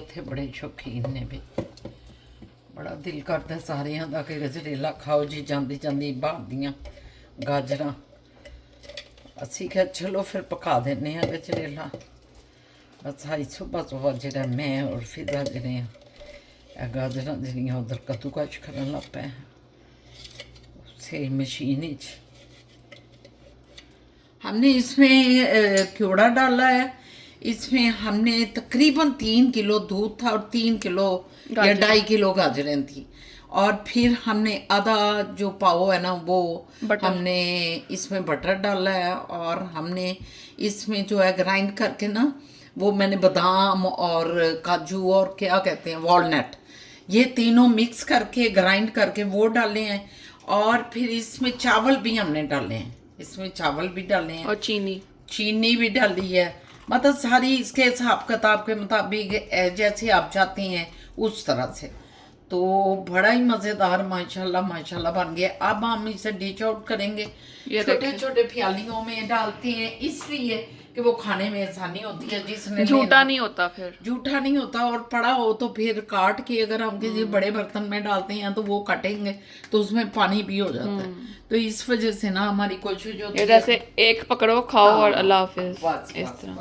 ਉੱਥੇ ਬੜੇ ਸ਼ੌਕੀਨ ਨੇ ਵੀ। ਬੜਾ ਦਿਲ ਕਰਦਾ ਸਾਰਿਆਂ ਦਾ ਕਿ ਗਜਰੇਲਾ ਖਾਓ ਜੀ, ਜਾਂਦੀ ਜਾਂਦੀ ਬਾਹਰ ਦੀਆਂ ਗਾਜਰਾਂ। ਅਸੀਂ ਕਿਹਾ ਚਲੋ ਫਿਰ ਪਕਾ ਦਿੰਦੇ ਹਾਂ ਗਜਰੇਲਾ। ਬਸ ਅੱਜ ਸੁਬਹ ਜਿਹੜਾ ਮੈਂ ਔਰ ਫਿਦਾ ਜਿਹੜੇ ਆ ਗਾਜਰਾਂ ਜਿਹੜੀਆਂ ਉਧਰ ਕੱਦੂਕਸ਼ ਕਰਨ ਲੱਗ ਪਏ से मशीन ही। हमने इसमें क्योड़ा डाला है। इसमें हमने तकरीबन 3 किलो दूध था और 3 किलो या 2.5 किलो गाजरें थी। और फिर हमने आधा जो पाव है ना वो हमने इसमें बटर डाला है। और हमने इसमें जो है ग्राइंड करके ना वो मैंने बादाम और काजू और क्या कहते हैं वॉलनट, ये तीनों मिक्स करके ग्राइंड करके वो डाले हैं। और फिर इसमें चावल भी हमने डाले हैं, इसमें चावल भी डाले हैं और चीनी भी डाली है। मतलब सारी इसके हिसाब किताब के मुताबिक जैसे आप चाहते हैं उस तरह से। तो बड़ा ही मज़ेदार माशाल्लाह माशाल्लाह बन गया। अब हम इसे डिश आउट करेंगे, छोटे छोटे प्यालियों में डालते हैं इसलिए कि वो खाने में आसानी होती है। जिसने झूठा नहीं होता, फिर जूठा नहीं होता। और पड़ा हो तो फिर काट के अगर हम किसी बड़े बर्तन में डालते हैं तो वो काटेंगे तो उसमें पानी भी हो जाता है। तो इस वजह से ना हमारी कोशिश होती है जैसे एक पकड़ो खाओ और अल्लाह हाफिज इस बस, तरह।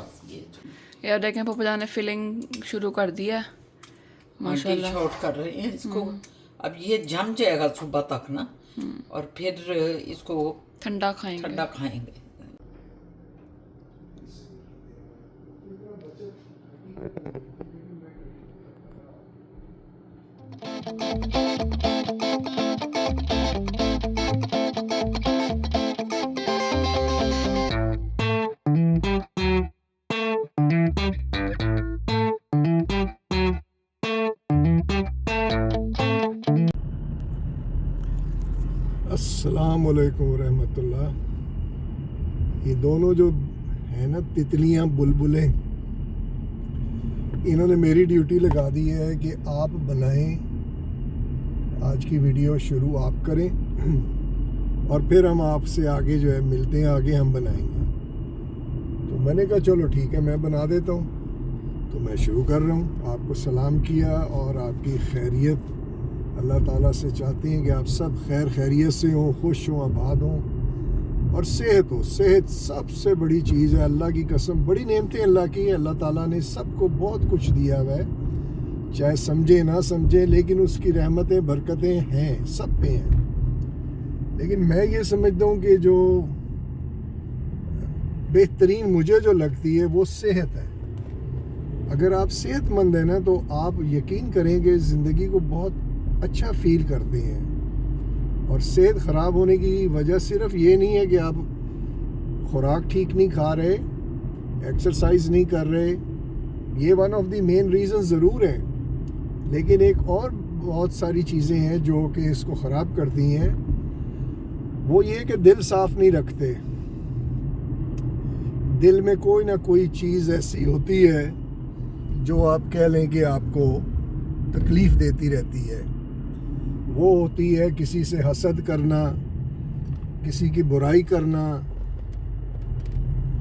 यार देखें पप्पा जान ने फिलिंग शुरू कर दिया है माशाल्लाह। शॉर्ट कर रहे हैं इसको। अब ये जम जाएगा सुबह तक ना, और फिर इसको ठंडा खाएंगे। अस्सलाम वालेकुम रहमतुल्लाह। ये दोनों जो है ना तितलियां बुलबुलें, इन्होंने मेरी ड्यूटी लगा दी है कि आप बनाएं, आज की वीडियो शुरू आप करें और फिर हम आपसे आगे जो है मिलते हैं, आगे हम बनाएंगे। तो मैंने कहा चलो ठीक है मैं बना देता हूँ। तो मैं शुरू कर रहा हूँ। आपको सलाम किया और आपकी खैरियत अल्लाह ताला से चाहते हैं कि आप सब खैर खैरियत से हों, खुश हों, आबाद हों और सेहत हो। सेहत सबसे बड़ी चीज़ है, अल्लाह की कसम। बड़ी नेमतें अल्लाह की है। अल्लाह ताला ने सबको बहुत कुछ दिया हुआ है, चाहे समझे ना समझे, लेकिन उसकी रहमतें बरकतें हैं, सब पे हैं। लेकिन मैं ये समझता हूँ कि जो बेहतरीन मुझे जो लगती है वो सेहत है। अगर आप सेहतमंद हैं ना तो आप यकीन करेंगे ज़िंदगी को बहुत अच्छा फील करते हैं। और सेहत ख़राब होने की वजह सिर्फ ये नहीं है कि आप खुराक ठीक नहीं खा रहे, एक्सरसाइज नहीं कर रहे, ये one of the main reason ज़रूर है, लेकिन एक और बहुत सारी चीज़ें हैं जो कि इसको ख़राब करती हैं। वो ये कि दिल साफ़ नहीं रखते। दिल में कोई ना कोई चीज़ ऐसी होती है जो आप कह लें कि आपको तकलीफ़ देती रहती है। वो होती है किसी से हसद करना, किसी की बुराई करना,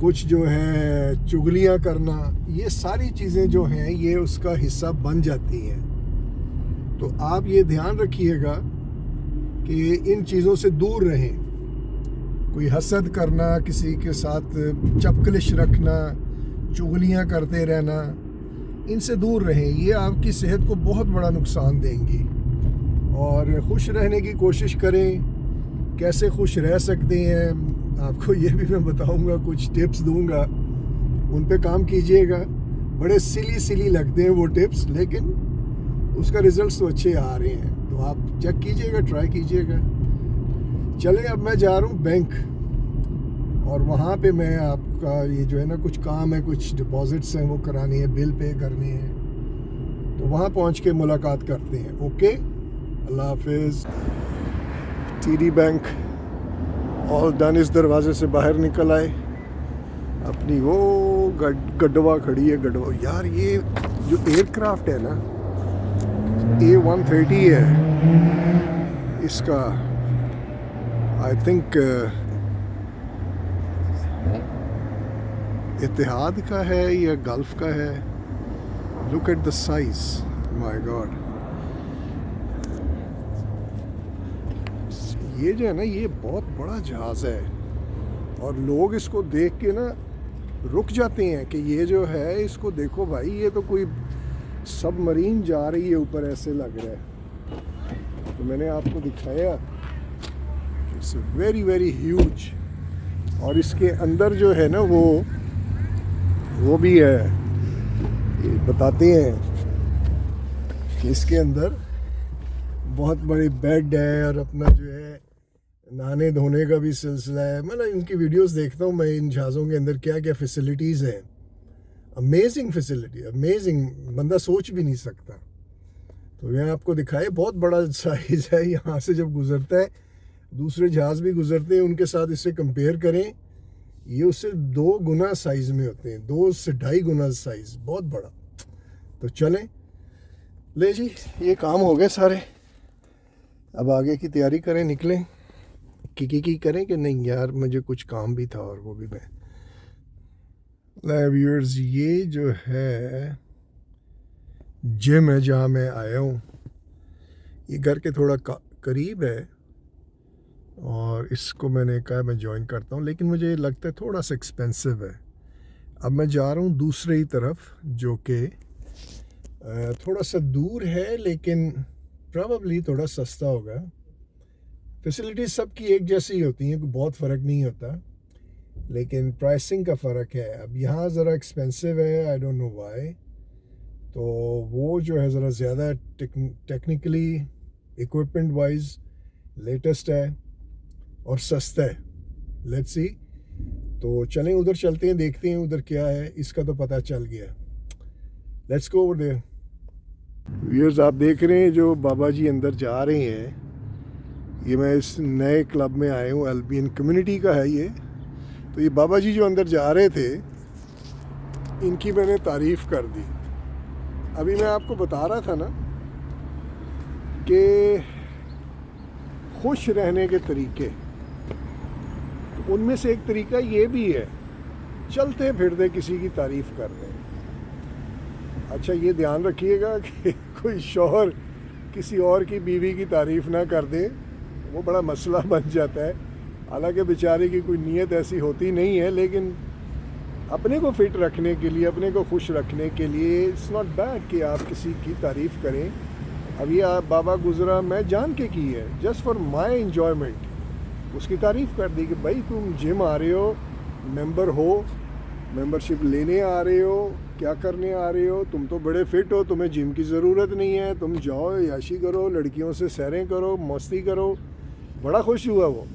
कुछ जो है चुगलियाँ करना। ये सारी चीज़ें जो हैं ये उसका हिस्सा बन जाती हैं। तो आप ये ध्यान रखिएगा कि इन चीज़ों से दूर रहें। कोई हसद करना, किसी के साथ चपकलिश रखना, चुगलियाँ करते रहना, इनसे दूर रहें। ये आपकी सेहत को बहुत बड़ा नुकसान देंगी। और खुश रहने की कोशिश करें। कैसे खुश रह सकते हैं आपको ये भी मैं बताऊंगा, कुछ टिप्स दूंगा, उन पे काम कीजिएगा। बड़े सिली लगते हैं वो टिप्स, लेकिन उसका रिजल्ट्स तो अच्छे आ रहे हैं। तो आप चेक कीजिएगा, ट्राई कीजिएगा। चले अब मैं जा रहा हूँ बैंक, और वहाँ पे मैं आपका ये जो है ना कुछ काम है, कुछ डिपॉजिट्स हैं वो करानी है, बिल पे करने हैं। तो वहाँ पहुँच के मुलाकात करते हैं। ओके, अल्लाह हाफिज़। TD bank all done. इस दरवाजे से बाहर निकल आए। अपनी वो गड्डवा खड़ी है। गड्डवा यार, ये जो एयरक्राफ्ट है ना A130 है, इसका आई थिंक इत्तेहाद का है या गल्फ का है, look at the size, my God. ये जो है ना, ये बहुत बड़ा जहाज़ है और लोग इसको देख के ना रुक जाते हैं कि ये जो है, इसको देखो भाई, ये तो कोई सबमरीन जा रही है ऊपर, ऐसे लग रहा है। तो मैंने आपको दिखाया, इट्स वेरी वेरी ह्यूज। और इसके अंदर जो है ना वो भी है, ये बताते हैं कि इसके अंदर बहुत बड़े बेड है और अपना जो है नहाने धोने का भी सिलसिला है। मतलब इनकी वीडियोस देखता हूँ मैं, इन जहाज़ों के अंदर क्या क्या फैसिलिटीज़ हैं। अमेजिंग फैसिलिटी, अमेजिंग, बंदा सोच भी नहीं सकता। तो मैं आपको दिखाए, बहुत बड़ा साइज़ है। यहाँ से जब गुजरता है, दूसरे जहाज़ भी गुजरते हैं, उनके साथ इसे कंपेयर करें, ये उससे 2 गुना साइज़ में होते हैं, 2 से 2.5 गुना साइज़, बहुत बड़ा। तो चलें, ले जी, ये काम हो गए सारे, अब आगे की तैयारी करें, निकलें। की करें कि नहीं यार, मुझे कुछ काम भी था और वो भी मैं। व्यूअर्स, ये जो है जिम है जहाँ मैं आया हूँ, ये घर के थोड़ा करीब है और इसको मैंने कहा मैं ज्वाइन करता हूँ, लेकिन मुझे लगता है थोड़ा सा एक्सपेंसिव है। अब मैं जा रहा हूँ दूसरी तरफ, जो कि थोड़ा सा दूर है, लेकिन प्रॉबली थोड़ा सस्ता होगा। फैसिलिटीज़ सबकी एक जैसी होती हैं, कोई बहुत फ़र्क नहीं होता, लेकिन प्राइसिंग का फ़र्क है। अब यहाँ ज़रा एक्सपेंसिव है, आई डोंट नो व्हाई। तो वो जो है ज़रा ज़्यादा टेक्निकली, इक्विपमेंट वाइज लेटेस्ट है और सस्ता है। लेट्स सी, तो चलें उधर चलते हैं, देखते हैं उधर क्या है। इसका तो पता चल गया, let's go over there. Viewers, आप देख रहे हैं जो बाबा जी अंदर जा रहे हैं, ये मैं इस नए क्लब में आया हूँ, अल्बियन कम्युनिटी का है ये। तो ये बाबा जी जो अंदर जा रहे थे, इनकी मैंने तारीफ़ कर दी। अभी मैं आपको बता रहा था ना कि खुश रहने के तरीके, तो उनमें से एक तरीका ये भी है, चलते फिरते किसी की तारीफ़ कर दें। अच्छा, ये ध्यान रखिएगा कि कोई शौहर किसी और की बीवी की तारीफ़ ना कर दे, वो बड़ा मसला बन जाता है। हालांकि बेचारे की कोई नीयत ऐसी होती नहीं है, लेकिन अपने को फिट रखने के लिए, अपने को खुश रखने के लिए इट्स नॉट बैड कि आप किसी की तारीफ़ करें। अभी आप बाबा गुजरा, मैं जान के की है, जस्ट फॉर माई इन्जॉयमेंट। उसकी तारीफ़ कर दी कि भाई तुम जिम आ रहे हो, मेंबर हो, मेंबरशिप लेने आ रहे हो, क्या करने आ रहे हो, तुम तो बड़े फिट हो, तुम्हें जिम की ज़रूरत नहीं है, तुम जाओ याशी करो, लड़कियों से सैरें करो, मस्ती करो। बड़ा खुश हुआ वो।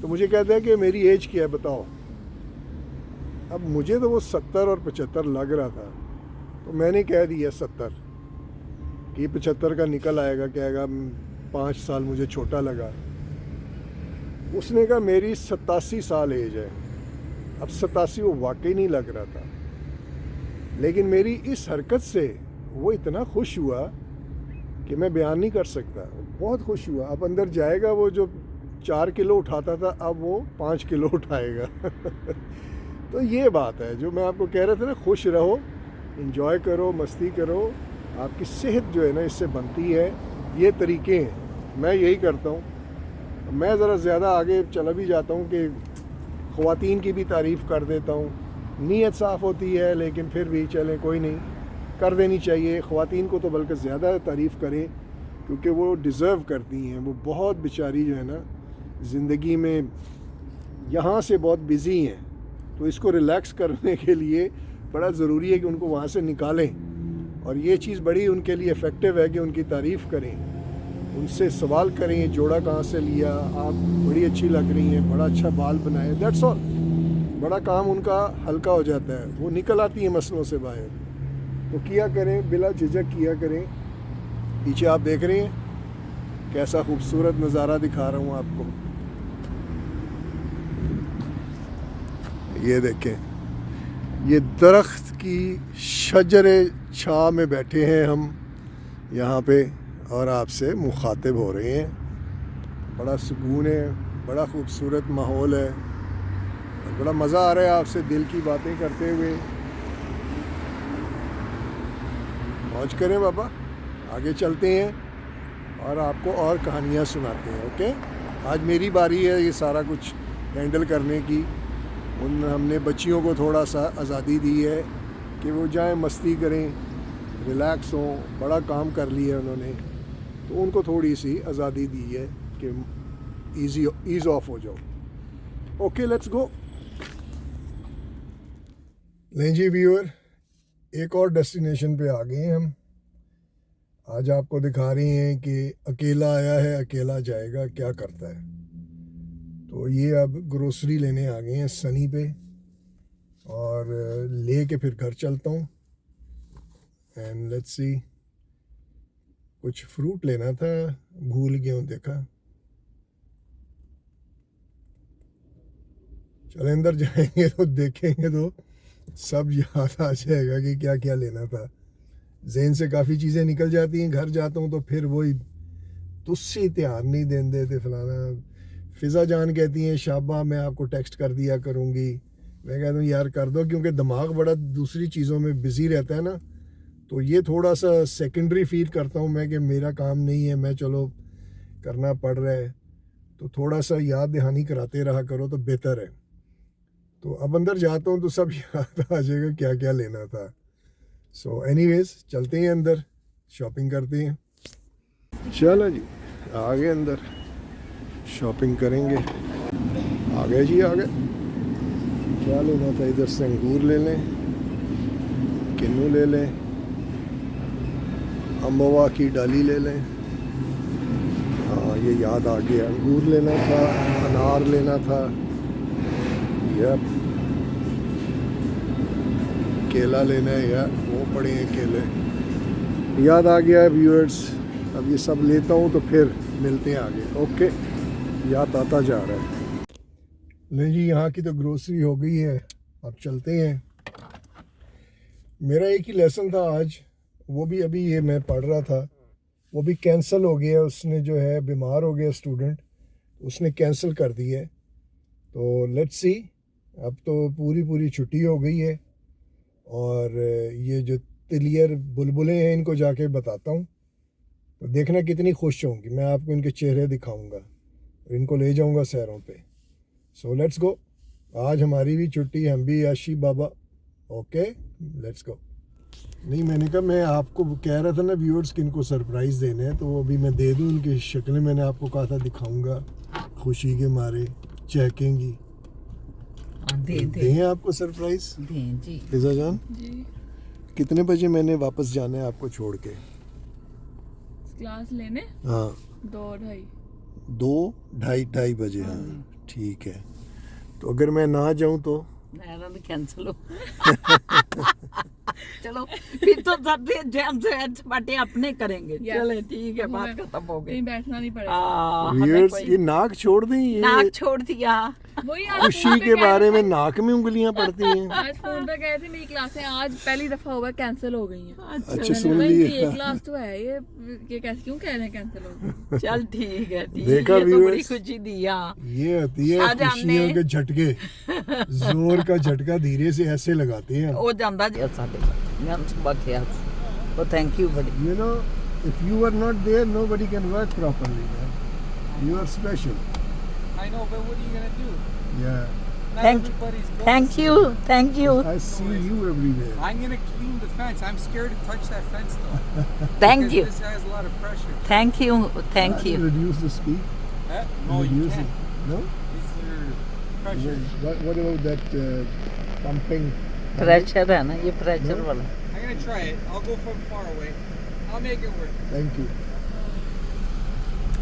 तो मुझे कहता है कि मेरी एज क्या है बताओ। अब मुझे तो वो 70 और 75 लग रहा था, तो मैंने कह दिया 70 कि 75 का निकल आएगा, कहेगा 5 साल मुझे छोटा लगा। उसने कहा मेरी 87 साल एज है। अब 87 वो वाकई नहीं लग रहा था, लेकिन मेरी इस हरकत से वो इतना खुश हुआ कि मैं बयान नहीं कर सकता। बहुत खुश हुआ। अब अंदर जाएगा, वो जो 4 किलो उठाता था, अब वो 5 किलो उठाएगा। तो ये बात है जो मैं आपको कह रहा था ना, खुश रहो, एंजॉय करो, मस्ती करो, आपकी सेहत जो है ना इससे बनती है। ये तरीके हैं, मैं यही करता हूँ। मैं ज़रा ज़्यादा आगे चला भी जाता हूँ कि ख़वातीन की भी तारीफ़ कर देता हूँ। नीयत साफ़ होती है, लेकिन फिर भी चलें, कोई नहीं, कर देनी चाहिए। ख़वातीन को तो बल्कि ज़्यादा तारीफ़ करें, क्योंकि वो डिज़र्व करती हैं। वो बहुत बेचारी जो है ना ज़िंदगी में यहाँ से बहुत बिज़ी हैं, तो इसको रिलैक्स करने के लिए बड़ा ज़रूरी है कि उनको वहाँ से निकालें। और ये चीज़ बड़ी उनके लिए इफ़ेक्टिव है कि उनकी तारीफ़ करें, उनसे सवाल करें, ये जोड़ा कहाँ से लिया, आप बड़ी अच्छी लग रही हैं, बड़ा अच्छा बाल बनाए, दैट्स ऑल। बड़ा काम उनका हल्का हो जाता है, वो निकल आती हैं मसलों से बाहर। तो किया करें, बिला झिझक किया करें। पीछे आप देख रहे हैं कैसा खूबसूरत नज़ारा दिखा रहा हूँ आपको। ये देखें, ये दरख्त की शजरे छाह में बैठे हैं हम यहाँ पे और आपसे मुखातिब हो रहे हैं। बड़ा सुकून है, बड़ा खूबसूरत माहौल है, बड़ा मज़ा आ रहा है आपसे दिल की बातें करते हुए। मौज करें बाबा, आगे चलते हैं और आपको और कहानियाँ सुनाते हैं। ओके, आज मेरी बारी है ये सारा कुछ हैंडल करने की। हमने बच्चियों को थोड़ा सा आज़ादी दी है कि वो जाएं, मस्ती करें, रिलैक्स हों। बड़ा काम कर लिया उन्होंने, तो उनको थोड़ी सी आज़ादी दी है कि ईज़ ऑफ हो जाओ। Okay, let's go. लें जी व्यूअर, एक और डेस्टिनेशन पे आ गए हैं हम। आज आपको दिखा रहे हैं कि अकेला आया है, अकेला जाएगा, क्या करता है। तो ये अब ग्रोसरी लेने आ गए हैं सनी पे, और ले के फिर घर चलता हूँ। एंड लेट्स सी, कुछ फ्रूट लेना था, भूल गया हूँ, देखा। चले अंदर जाएंगे तो देखेंगे तो सब याद आ जाएगा कि क्या क्या लेना था। ज़हन से काफ़ी चीज़ें निकल जाती हैं, घर जाता हूँ तो फिर वही तुझसे ध्यान नहीं देने देते फलाना। फ़िज़ा जान कहती हैं शाबा मैं आपको टेक्स्ट कर दिया करूँगी। मैं कहता हूँ यार कर दो, क्योंकि दिमाग बड़ा दूसरी चीज़ों में बिज़ी रहता है ना, तो ये थोड़ा सा सेकेंडरी फील करता हूँ मैं कि मेरा काम नहीं है, मैं चलो करना पड़ रहा है, तो थोड़ा सा याद दहानी कराते रहा करो तो बेहतर है। तो अब अंदर जाता हूँ तो सब याद आ जाएगा क्या क्या लेना था। सो एनीवेज चलते हैं अंदर, शॉपिंग करते हैं। चलो जी, आ गए अंदर, शॉपिंग करेंगे। आ गए जी, आ गए। क्या लेना था? इधर से अंगूर ले लें, किन्नू ले लें, अम्बवा की डाली ले लें। हाँ, ये याद आ गया, अंगूर लेना था, अनार लेना था, यप, केला लेना है यार, वो पड़े हैं केले, याद आ गया व्यूअर्स। अब ये सब लेता हूँ तो फिर मिलते हैं आगे। ओके, याद आता जा रहा है। नहीं जी, यहाँ की तो ग्रोसरी हो गई है, अब चलते हैं। मेरा एक ही लेसन था आज, वो भी अभी ये मैं पढ़ रहा था, वो भी कैंसिल हो गया। उसने जो है बीमार हो गया स्टूडेंट, उसने कैंसिल कर दी है। तो लेट्स सी, अब तो पूरी छुट्टी हो गई है। और ये जो तिलियर बुलबुलें हैं इनको जाके बताता हूँ, तो देखना कितनी खुश होंगी। मैं आपको इनके चेहरे दिखाऊंगा, इनको ले जाऊंगा सैरों पे। सो लेट्स गो, आज हमारी भी छुट्टी, हम भी याशी बाबा। Okay, let's go. नहीं, मैंने कहा मैं आपको कह रहा था ना व्यूअर्स कि इनको सरप्राइज़ देने हैं, तो वो अभी मैं दे दूँ। उनकी शक्लें मैंने आपको कहा था दिखाऊंगा, खुशी के मारे चहकेंगी। दें आपको सरप्राइज, दें जी। फिजा जान जी, कितने बजे मैंने वापस जाना है आपको छोड़ के? क्लास लेने हाँ, 2-2:30 बजे। हाँ ठीक है, तो अगर मैं ना जाऊं तो कैंसिल हो। चलो फिर तो बातें अपने करेंगे। Yes. चले ठीक है, बात खत्म हो गई। कहीं बैठना नहीं पड़ेगा। हमें व्यूअर्स, कोई ये नाक छोड़ दें, ये नाक छोड़ दिया। वही आज खुशी फोन पे के कह बारे रहे में थे- नाक में उंगलियां पड़ती हैं। आज फोन पे कहे थे मेरी क्लासें आज पहली दफा हुआ कैंसिल हो गई हैं। अच्छा, सुन मैंने कहा, लिए। इनकी एक क्लास तो है, ये कैसे क्यों कह रहे हैं कैंसिल हो गई? चल ठीक है, ठीक देखा है, तो बड़ी viewers? खुशी दिया। ये होती है शाहजहां खुशियों ने- के झटके, जोर का झटका धीरे से ऐसे लगाते हैं। ਉਹ ਜਾਂਦਾ ਜੀ ਸਾਡੇ ਮੈਂ ਸੁਬਾ ਕਿਹਾ ਉਹ ਥੈਂਕ ਯੂ ਬੜੀ। You know, if you are not there, nobody can work properly, man. You are special. I know, but what are you gonna do? Yeah, Not Thank- everybody's built thank the you, thank you, I see you everywhere. same. I'm gonna clean the fence. I'm scared to touch that fence though. Thank because you, This has a lot of pressure. Thank you, thank Can you. you reduce the speed? No, you Reduce can't. it. No? These are pressure. What about that pumping? Pressure है ना, ये pressure वाला। I'm gonna try it. I'll go from far away. I'll make it work. Thank you.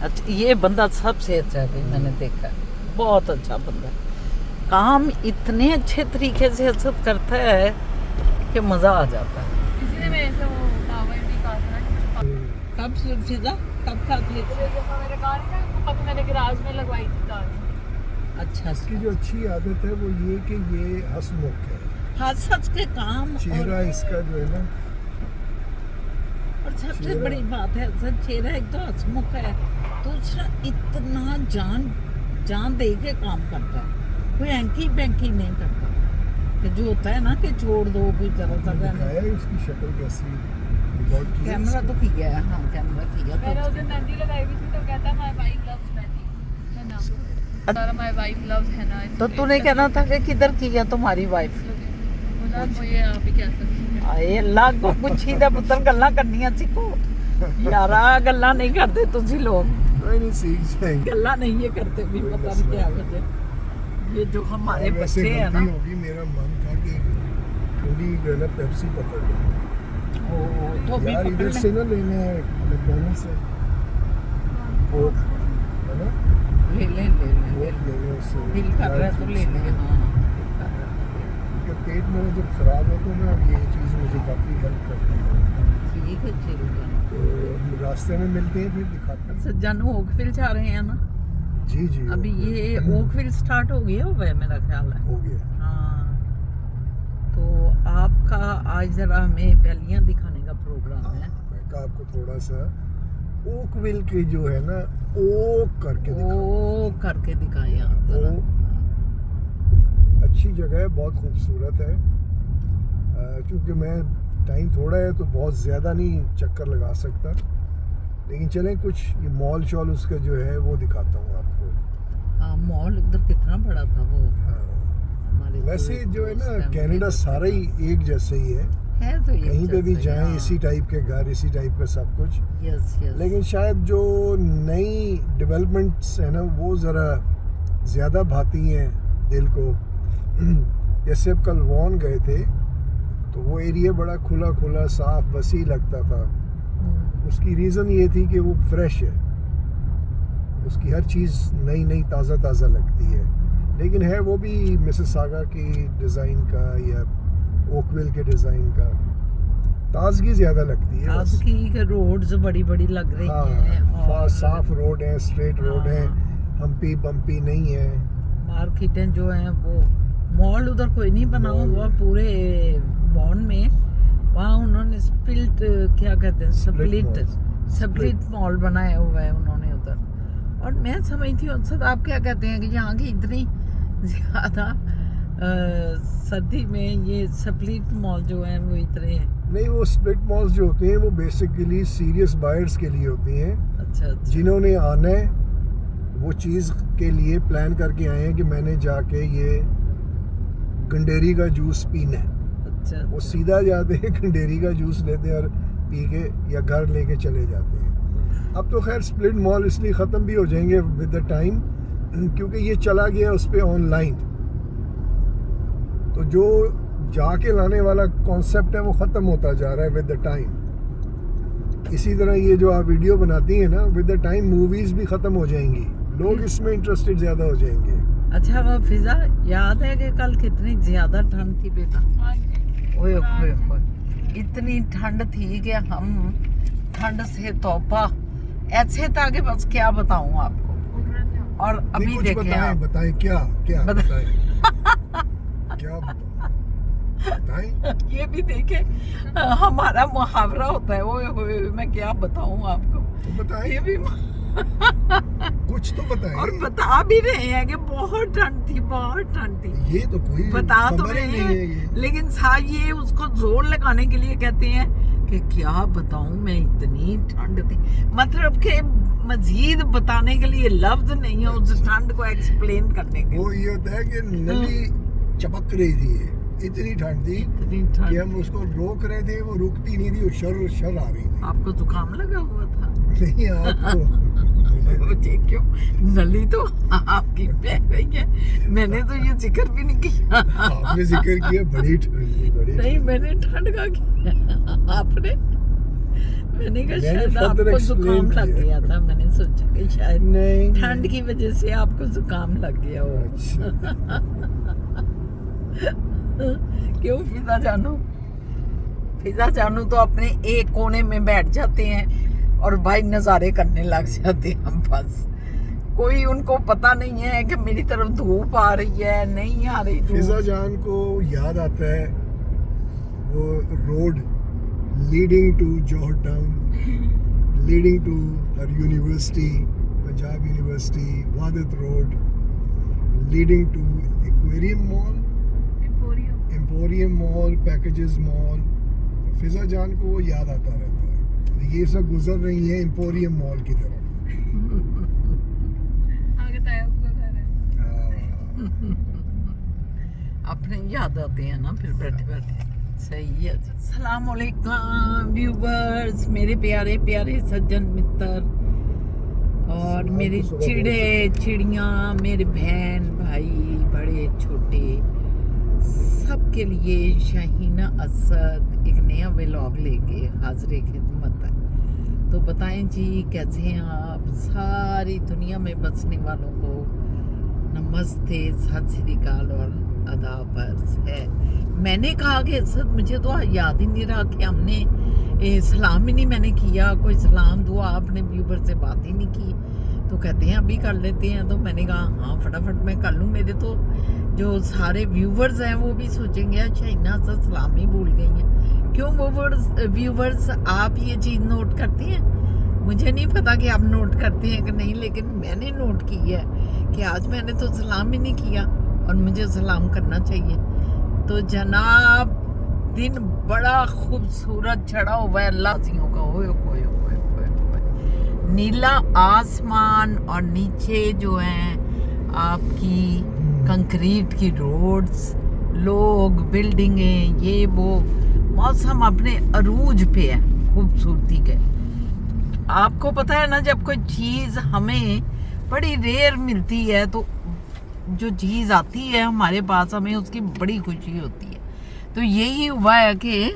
अच्छा, ये बंदा सबसे अच्छा है, मैंने देखा, बहुत अच्छा बंदा है। काम इतने अच्छे तरीके से इज्जत करता है कि मज़ा आ जाता है। इसीलिए मैं ऐसे वो टावर भी काटना कब फिजा कब खाती है? मेरे कार है ना, पता मैंने गैराज में लगवाई थी कार। अच्छा, इसकी जो अच्छी आदत है वो ये कि ये हंसमुख है। हंस हंस के काम। चेहरा इसका जो है ना, और सबसे चेहरा- बड़ी बात है, सर चेहरा एक तो हंसमुख है, दूसरा इतना जान दे के काम करता है, कोई हैंकी बैंकी नहीं करता। कि जो होता है ना कि छोड़ दो कोई जरा सा दिखाया है उसकी शक्ल कैसी है। Record किया कैमरा तो किया है, हाँ कैमरा किया मैंने तो उस दिन मेहंदी लगाई हुई थी तो कहता माय वाइफ लव्स मेहंदी है ना, सारा माय वाइफ लव्स है ना। तो तूने कहना था कि किधर किया तुम्हारी वाइफ। बोला वो ये आप ही कह सकते हैं। ਆਏ ਅੱਲਾ ਕੋ ਪੁੱਛੀ ਦਾ ਪੁੱਤਰ ਗੱਲਾਂ ਕਰਨੀਆਂ ਸਿੱਖੋ यारा गल्ला नहीं करते तुझी लोग, कोई नहीं, सीख जाएंगे। गल्ला नहीं ये करते भी पता नहीं क्या वजह। ये जो हमारे और वैसे बच्चे हैं ना, गलती होगी, मेरा मन था कि थोड़ी जो है ना पेप्सी पकड़ लो ओ तो भी यार, इधर पकड़ से ना लेने मैकडॉनल्ड से कोक, है ना, ले ले ले ले कोक लेने उससे दिल कर रहा है तो ले ले। हाँ क्योंकि पेट मेरा जब खराब हो तो ना ये चीज़ मुझे काफ़ी हेल्प करती है। ठीक है चलो तो रास्ते में मिलते हैं फिर दिखाते हैं। सज्जन ओकविल जा रहे हैं ना जी जी अभी, ओके। ये ओकविल स्टार्ट हो गया हुआ है मेरा ख्याल है। हो गया। हाँ तो आपका आज जरा हमें वैलियां दिखाने का प्रोग्राम है। मैं कहा आपको थोड़ा सा ओकविल के जो है ना ओ करके दिखाऊं। ओ करके दिखाएं आप ओ जरा। अच्छी जगह है, बहुत खूबसूरत है। क्योंकि मैं टाइम थोड़ा है तो बहुत ज़्यादा नहीं चक्कर लगा सकता, लेकिन चलें कुछ ये मॉल शॉल उसका जो है वो दिखाता हूँ आपको। हाँ मॉल उधर कितना बड़ा था वो। हाँ। हमारे वैसे तो जो है ना उस time कनाडा पे सारा ही एक जैसे ही है तो एक कहीं पे भी जैसा ही, जाएं हाँ। इसी टाइप के घर, इसी टाइप का सब कुछ। Yes yes. लेकिन शायद जो नई डेवलपमेंट्स है ना वो ज़रा ज़्यादा भाती हैं दिल को। जैसे अब कल वॉन गए थे तो वो एरिया बड़ा खुला खुला साफ वसी लगता था। उसकी रीज़न ये थी कि वो फ्रेश है, उसकी हर चीज़ नई नई ताज़ा ताज़ा लगती है। लेकिन है वो भी मिसिसागा की डिज़ाइन का या ओकविल के डिज़ाइन का, ताजगी ज़्यादा लगती है आज बस। की रोड्स बड़ी बड़ी लग रही हैं हाँ, और साफ रोड है, स्ट्रेट रोड है, हाँ। हम्पी बम्पी नहीं है। मार्केटें जो हैं वो, मॉल उधर कोई नहीं बना मॉल। हुआ पूरे बॉन में। वहाँ उन्होंने स्प्लिट क्या कहते हैं स्प्लिट मॉल बनाया हुआ है उन्होंने उधर। और मैं समझती हूँ सर आप क्या कहते हैं कि यहाँ की इतनी ज़्यादा सर्दी में ये स्प्लिट मॉल जो है वो इतने हैं। नहीं, वो स्प्लिट मॉल्स जो होते हैं वो बेसिकली सीरियस बायर्स के लिए होती हैं, अच्छा अच्छा जिन्होंने आना है वो चीज़ के लिए प्लान करके आए हैं कि मैंने जाके ये गंडेरी का जूस पीना है। अच्छा वो सीधा जाते हैं गंडेरी का जूस लेते हैं और पी के या घर लेके चले जाते हैं। अब तो खैर स्प्लिट मॉल इसलिए ख़त्म भी हो जाएंगे विद द टाइम, क्योंकि ये चला गया उस पर ऑनलाइन। तो जो जाके लाने वाला कॉन्सेप्ट है वो ख़त्म होता जा रहा है विद द टाइम। इसी तरह ये जो आप वीडियो बनाती हैं ना, विद द टाइम मूवीज़ भी ख़त्म हो जाएंगी, लोग इसमें इंटरेस्टेड ज़्यादा हो जाएंगे। अच्छा वो फिजा याद है कि कल कितनी ज्यादा ठंड थी बेटा। ओए ओए ओए इतनी ठंड थी कि हम ठंड से तौबा ऐसे था कि बस क्या बताऊं आपको। और अभी नहीं, कुछ देखें बताएं, आप बताएं क्या क्या बता- बताएं क्या बताएं। ये भी देखे हमारा मुहावरा होता है ओए ओए मैं क्या बताऊं आपको। तो बताएं, ये भी कुछ तो बताएं। और बता भी रहे हैं कि बहुत ठंड थी, बहुत ठंड थी। ये तो कोई बता तो खबर ही रहे नहीं है हैं, ये। लेकिन साहब ये उसको जोर लगाने के लिए कहते हैं कि क्या बताऊं मैं इतनी ठंड थी, मतलब कि मजीद बताने के लिए लफ्ज नहीं है उस ठंड को एक्सप्लेन करने के वो ये होता है कि नली चपक रही थी, इतनी ठंड थी इतनी कि ठंड। हम उसको रोक रहे थे, वो रुकती नहीं थी, वो शर शर आ रही थी। आपको जुकाम लगा हुआ था? नहीं आपको मुझे क्यों, नली तो आपकी बह रही है, मैंने तो ये जिक्र भी नहीं किया। आपने जिक्र किया बड़ी ठंड थी, बड़ी नहीं ठंड। मैंने ठंड का किया, आपने मैंने कहा मैंने शायद further आपको explain जुकाम लग किया। गया था, मैंने सोचा कि शायद नहीं ठंड की वजह से आपको जुकाम लग गया हो। अच्छा, क्यों फिजा जानू तो अपने एक कोने में बैठ जाते हैं और भाई नज़ारे करने लग जाते हैं हम, बस कोई उनको पता नहीं है कि मेरी तरफ धूप आ रही है नहीं आ रही फिजा धूप। जान को याद आता है वो road leading to Johar town, leading to her university, Punjab university, Wahdat road, leading to aquarium mall, emporium mall, packages mall, फिजा जान को वो याद आता रहता है। ये सब गुजर रही है एम्पोरियम मॉल की तरफ। आगे तायब का घर है। हाँ। अपने याद आते हैं ना फिर बैठे बैठे। सही है जी। सलाम अलैकुम व्यूवर्स, मेरे प्यारे प्यारे सज्जन मित्र और मेरे चिड़े चिड़ियाँ, मेरे बहन भाई बड़े छोटे, सबके लिए शाहीना असद एक नया व्लॉग लेके हाजिर खिदमत है। तो बताएं जी कैसे हैं आप? सारी दुनिया में बसने वालों को नमस्ते, सत श्री अकाल और आदाब है। मैंने कहा कि असद मुझे तो याद ही नहीं रहा कि हमने सलाम ही नहीं मैंने किया, कोई सलाम दुआ आपने व्यूवर से बात ही नहीं की। तो कहते हैं अभी कर लेते हैं, तो मैंने कहा हाँ फटाफट मैं कर लूँ। मेरे तो जो सारे व्यूवर्स हैं वो भी सोचेंगे अच्छा इन्ना सा सलाम ही भूल गई हैं। क्यों व्यूवर्स आप ये चीज़ नोट करते हैं? मुझे नहीं पता कि आप नोट करते हैं कि नहीं, लेकिन मैंने नोट की है कि आज मैंने तो सलाम ही नहीं किया और मुझे सलाम करना चाहिए। तो जनाब दिन बड़ा खूबसूरत चढ़ा हुआ है लाजियों का। ओए ओए ओए ओए ओए, नीला आसमान और नीचे जो है आपकी कंक्रीट की रोड्स, लोग, बिल्डिंगें, ये वो, मौसम अपने अरूज पे है खूबसूरती के। आपको पता है ना जब कोई चीज़ हमें बड़ी रेयर मिलती है तो जो चीज़ आती है हमारे पास हमें उसकी बड़ी खुशी होती है। तो यही हुआ है कि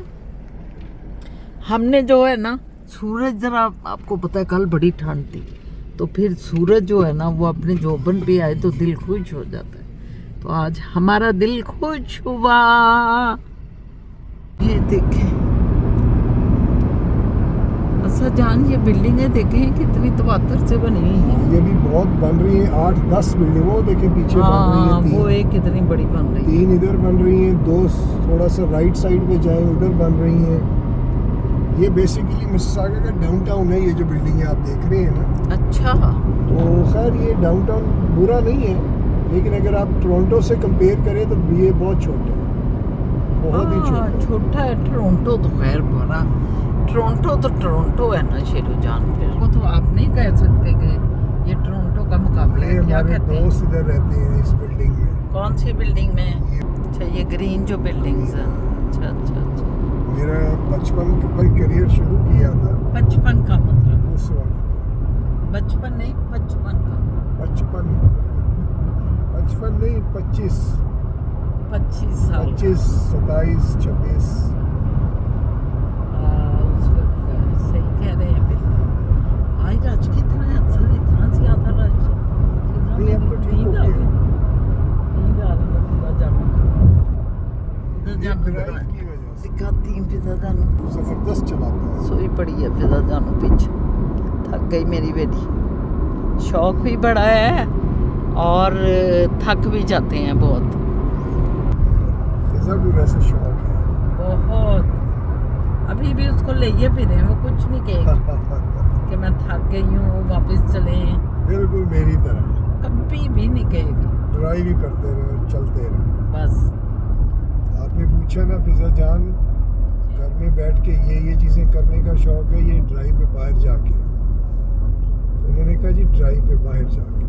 हमने जो है ना सूरज, जरा आपको पता है कल बड़ी ठंड थी, तो फिर सूरज जो है ना वो अपने जोबन पे आए तो दिल खुश हो जाता है। तो आज हमारा दिल खुश हुआ। ये देखें अच्छा जान, ये बिल्डिंगें देखें कितनी तवातर से बनी हुई हैं। ये भी बहुत बन रही है, 8-10 बिल्डिंग वो देखें पीछे बन रही है। वो एक कितनी बड़ी बन रही है। 3 इधर बन रही हैं, 2 थोड़ा सा राइट साइड पे जाए उधर बन रही हैं। ये बेसिकली मिसिसागा का डाउनटाउन है, ये जो बिल्डिंग आप देख रहे हैं ना। अच्छा, तो खैर ये डाउनटाउन बुरा नहीं है, लेकिन अगर आप टोरंटो से कंपेयर करें तो ये बहुत छोटा है, बहुत ही छोटा है। टोरंटो तो खैर बड़ा, टोरंटो है ना शेरू जान। फिर वो तो आप नहीं कह सकते कि ये टोरंटो का मुकाबला है। क्या कहते हैं? दोस्त इधर रहते हैं इस बिल्डिंग में। कौन सी बिल्डिंग में? अच्छा ये ग्रीन जो बिल्डिंग्स है। अच्छा अच्छा अच्छा। मेरा बचपन का करियर शुरू किया था। बचपन का मतलब? उस वक्त बचपन नहीं, बचपन का। बचपन नहीं, 25 साल। 25, 27, 26। उस वक्त का, सही कह रहे हैं बिल्कुल। आज राज कितना है, अक्सर इतना ज्यादा राज। नहीं अब तो ठीक हो गया। नींद आ रही है। पिज़्ज़ा जाना ड्राइव की वजह से दिखाती हूँ। पिज़्ज़ा जाना जबरदस्त चलाता है। सोई पड़ी है पिज़्ज़ा जानो पीछे। थक गई मेरी बेटी। शौक भी बड़ा है और थक भी जाते हैं बहुत। पिज़्ज़ा भी वैसे शौक है बहुत। अभी भी उसको ले फिरे, वो कुछ नहीं कहेगी कि मैं थक गई हूँ वापस चले। बिल्कुल मेरी तरह कभी भी नहीं कहेगी। ड्राइव ही करते रहे, चलते रहे बस। आपने पूछा ना पिज़्ज़ा जान घर में बैठ के ये चीज़ें करने का शौक है, ये ड्राइव पे बाहर जाके। तो उन्होंने कहा जी ड्राइव पे बाहर जाके।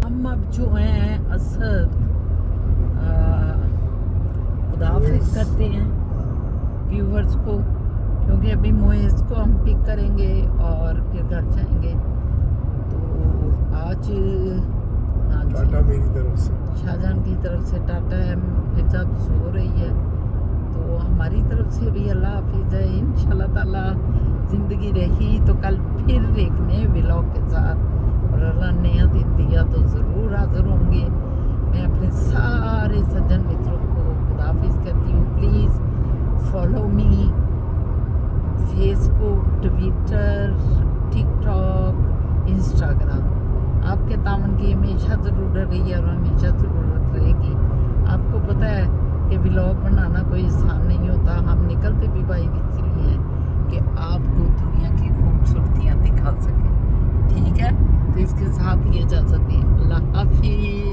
हम अब जो हैं असद खुदाफिज करते हैं व्यूवर्स को, क्योंकि अभी मोइज़ को हम पिक करेंगे और फिर घर जाएंगे। तो आज हाँ जी, टाटा मेरी तरफ से। शाहजहान की तरफ से टाटा है। फिजा तो सो रही है, तो हमारी तरफ से भी अल्लाह हाफिज़ है। इंशाल्लाह ताला ज़िंदगी रही तो कल फिर एक नए व्लॉग के साथ, और अल्लाह नया दिन दिया तो ज़रूर हाज़िर होंगे। मैं अपने सारे सज्जन मित्रों को खुदाफिज़ करती हूँ। Please follow me Facebook, Twitter, TikTok, Instagram. आपके तावन की हमेशा ज़रूरत रही है और हमेशा ज़रूरत रहेगी। आपको पता है कि व्लॉग बनाना कोई आसान नहीं होता। हम निकलते भी भाई इसलिए हैं कि आपको दुनिया की खूबसूरतियाँ दिखा सकें। ठीक है, तो इसके साथ ये इजाज़त दें। अल्लाह हाफिज़।